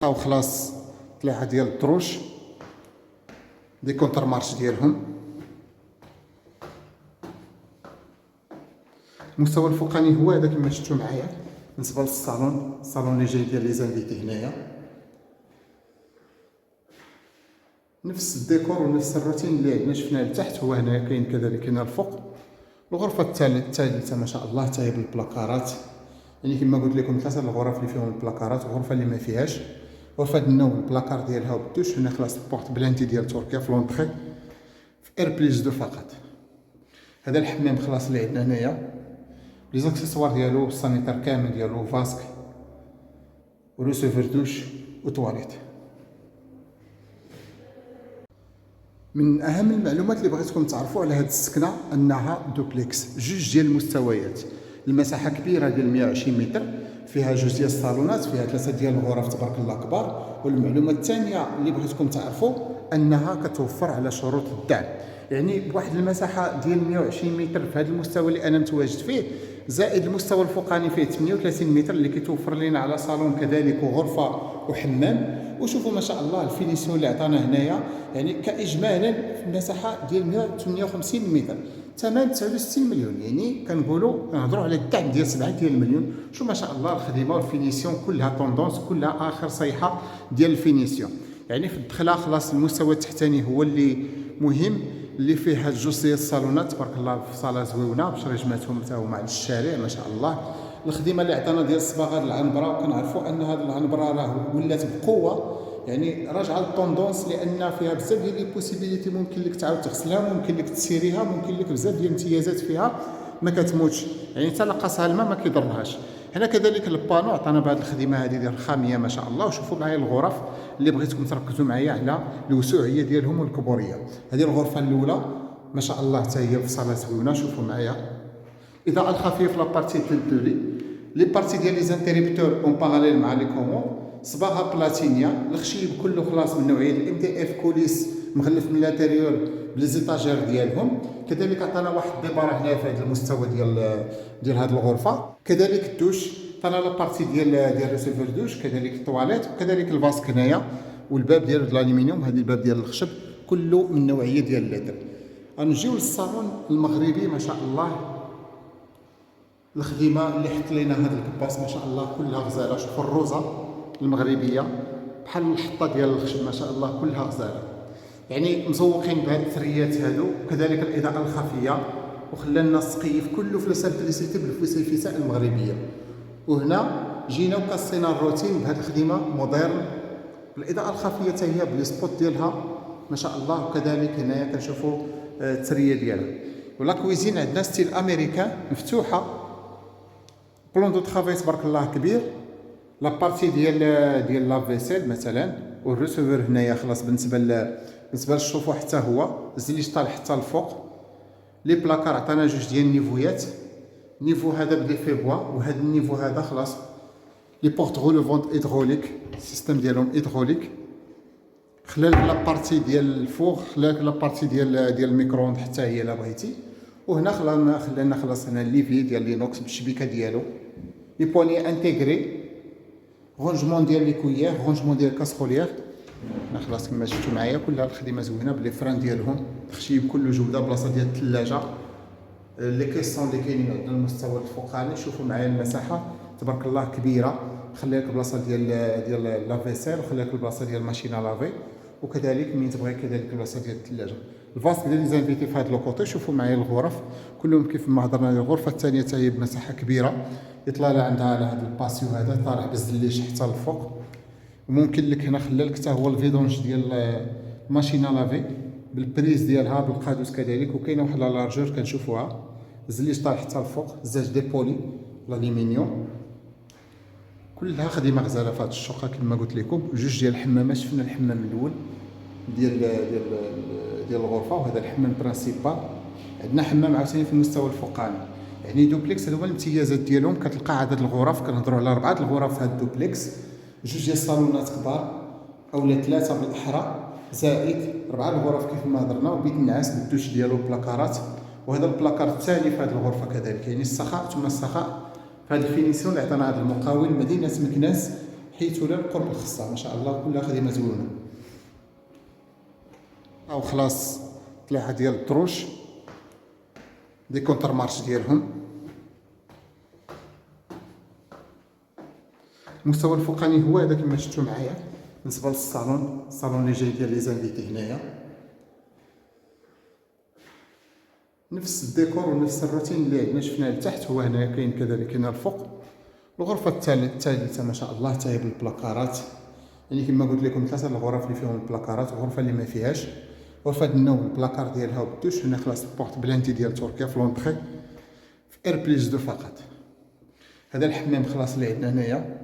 او خلاص ثلاثه ديال الدروج دي كونتر مارش ديالهم. المستوى الفوقاني هو هذا كما شفتوا معايا. بالنسبه للصالون، الصالون اللي جاي ديال لي زانفيتي هنايا نفس الديكور ونفس الروتين اللي عندنا شفناه لتحت هو هنا كاين كذلك هنا الفوق. الغرفه الثالثه ما شاء الله حتى هي بالبلاكارات، يعني كما قلت لكم ثلاثه الغرف اللي فيهم البلاكارات وغرفه اللي ما فيهاش. غرفه النوم البلاكار ديالها وبالدوش. هنا خلاص البورت بلانتي ديال تركيا في لونطري في اير بليس 2 فقط. هذا الحمام خلاص اللي عندنا هنايا لي زاكسيسوار ديالو، السانيتار كامل ديالو، فاسك وريسيفر دوش وتواليت. من اهم المعلومات اللي بغيتكم تعرفوا على هذه السكنه انها دوبلكس، جوج ديال المستويات، المساحه كبيره ديال 120 متر، فيها جوج ديال الصالونات، فيها ثلاثه ديال الغرف تبارك الله كبار. والمعلومه الثانيه اللي بغيتكم تعرفوا انها كتوفر على شروط الدعم، يعني بواحد المساحه ديال 120 متر في هذا المستوى اللي انا متواجد فيه، زائد المستوى الفوقاني فيه 38 متر اللي كيتوفر لنا على صالون كذلك وغرفه وحمام. وشوفوا ما شاء الله الفينيسيون اللي عطانا هنايا، يعني كاجمالا في المساحه ديال 158 متر، ثمن 69 مليون، يعني كنقولوا نهضروا على الدعم ديال 7 ديال المليون. شو ما شاء الله الخدمه والفينيسيون كلها طوندونس، كلها اخر صيحه ديال الفينيسيون. يعني في الدخله خلاص المستوى التحتاني هو اللي مهم، اللي فيه هاد جوج ديال الصالونات تبارك الله في صاله زويونه بشريجماتهم حتى هما على الشارع ما شاء الله. الخدمه اللي عطانا ديال الصباغه العنبره، وكنعرفوا ان هذه العنبره راه ولات بقوه، يعني راجعه للطوندونس، لان فيها بزاف ديال لي بوسيبيليتي، ممكن لك تعاود تغسلها، ممكن لك تسيريها، ممكن لك بزاف ديال الامتيازات فيها ما كتموتش، يعني حتى لقاسها الماء ما كيضرهاش. هنا كذلك البانو عطانا بهذه الخدمه هذه ديال الخاميه ما شاء الله. وشوفوا معايا الغرف اللي بغيتكم تركزوا معايا على الوسوعيه ديالهم والكبوريه. هذه الغرفه الاولى ما شاء الله حتى هي في صاله زوينه. شوفوا معايا الاضاءه الخفيه في لابارتي تلتولي، لي بارتي ديال لي زانتيريبتور اون باراليل مع لي كومون، صباغه بلاتينيا، الخشيب كله خلاص من نوعيه الام دي اف كوليس مغلف من الانتيريور بليزيتاجير ديالهم. كذلك عطانا واحد الديبار هنا في هذا المستوى ديال هذه الغرفه. كذلك الدوش عطانا لا بارتي ديال ريسيفر دوش، كذلك الطواليت، وكذلك الفاسك هنايا، والباب ديالو د الالومنيوم، هذا الباب ديال الخشب كله من نوعيه ديال الليدر. غنجيو للصالون المغربي ما شاء الله. الخدمه اللي حط لنا هذا الكباس ما شاء الله كلها غزاله. شوفوا الروزه المغربيه بحال الحطه ديال الخشب ما شاء الله كلها غزاله، يعني مزوقين بهاد الثريات هادو. وكذلك الاضاءه الخفيه، وخلى لنا السقيف كله في لاسامبليسيتي بالفسيفساء المغربيه. وهنا جينا وقصينا الروتين بهاد الخدمه موديرن بالاضاءه الخفيه حتى هي بلي سبوت ديالها ما شاء الله. وكذلك هنايا كنشوفوا الثريه ديالها. ولا كويزين عندنا ستيل امريكان مفتوحه، بلون دو طرافاي تبارك الله كبير، لابارتي ديال لافيسيل مثلا، والريسيفر هنايا خلاص بالنسبه للشوفو حتى هو الزليج طالع حتى الفوق. لي بلاكار عطانا جوج ديال النيفويات، النيفو هذا بدي فيه بوا، وهذا النيفو هذا خلاص لي بورت غولوفونت ايدروليك، السيستم ديالهم ايدروليك. خلال لابارتي ديال الفوق، خلال لابارتي ديال الميكرووند حتى هي الا بغيتي. وهنا خلانا خلاص هنا الليفي ديال لينوكس بالشبيكه ديالو، لي بواني انتيغري، رونجمون ديال لي كويير، رونجمون ديال كاسروليير. انا خلاص كما شفتوا معايا كلها الخدمه زوينه بلي فران ديالهم، الخشيب كله جوده، بلاصه ديال الثلاجه، لي كيسون اللي كاينين عندنا المستوى الفوقاني. شوفوا معايا المساحه تبارك الله كبيره، خليك البلاصه ديال لافيسيل، وخليك البلاصه ديال ماشينا لافي، وكذلك من تبغي كذلك البلاصه ديال الثلاجه. الفاسك ديال لي زانفيتي في هذا لوكوتي. شوفوا معايا الغرف كلهم كيف ما هضرنا. الغرفه الثانيه حتى هي بمساحه كبيره، اطلاله عندها على هذا الباسيو هذا طالع بالزليج حتى الفوق. وممكن لك هنا خلالك حتى هو الفيدونج ديال ماشينا لافي بالبريز ديالها بالقادوس كذلك. وكاينه واحد لا لارجور كنشوفوها، الزليج طالع حتى الفوق، الزاج دي بولي الالومنيوم، كلها خدمه غزاله في هذه الشقه كما قلت لكم. جوج ديال الحمامات، شفنا الحمام الاول ديال الغرفه، وهذا الحمام برانسيبال. عندنا حمام عاوتاني في المستوى الفوقاني، يعني دوبلكس. هذو هما الامتيازات ديالهم. كتلقى عدد الغرف، كنهضروا على 4 الغرف في هذا الدوبلكس، جوج ديال الصالونات كبار اولا 3 بالاحرى، زائد 4 الغرف كيف ما هضرنا، وبيت النعاس بالدوش ديالو بلاكارات. وهذا البلاكار الثاني في هذه الغرفه كذلك، يعني السخاء ثم السخاء في هذه الفينيسيون اللي عطانا هذا المقاول مدينه مكناس حيت ولا قرب الخصة ما شاء الله كلها خدمه زوينه. او خلاص طلعه ديال الدروج دي كونتر مارش ديالهم. المستوى الفوقاني هو هذا كما شفتوا معايا. بالنسبه للصالون، الصالون اللي جاي ديال لي زانفيتي هنايا نفس الديكور ونفس الروتين اللي عندنا شفناه لتحت هو هنا كاين كذلك هنا الفوق. الغرفه الثالثه ما شاء الله حتى هي بالبلاكارات، يعني كما قلت لكم ثلاثه الغرف اللي فيهم البلاكارات، الغرفه اللي ما فيهاش غرفه النوم البلاكار ديالها وبالدوش. هنا خلاص البورت بلانتي ديال تركيا في لونطري في اير بليس 2 فقط. هذا الحمام خلاص اللي عندنا هنايا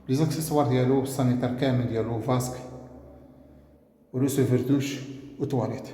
لي زاكسيسوار ديالو، السانيتار كامل ديالو، فاسك ولو سوفر دوش وتواليت.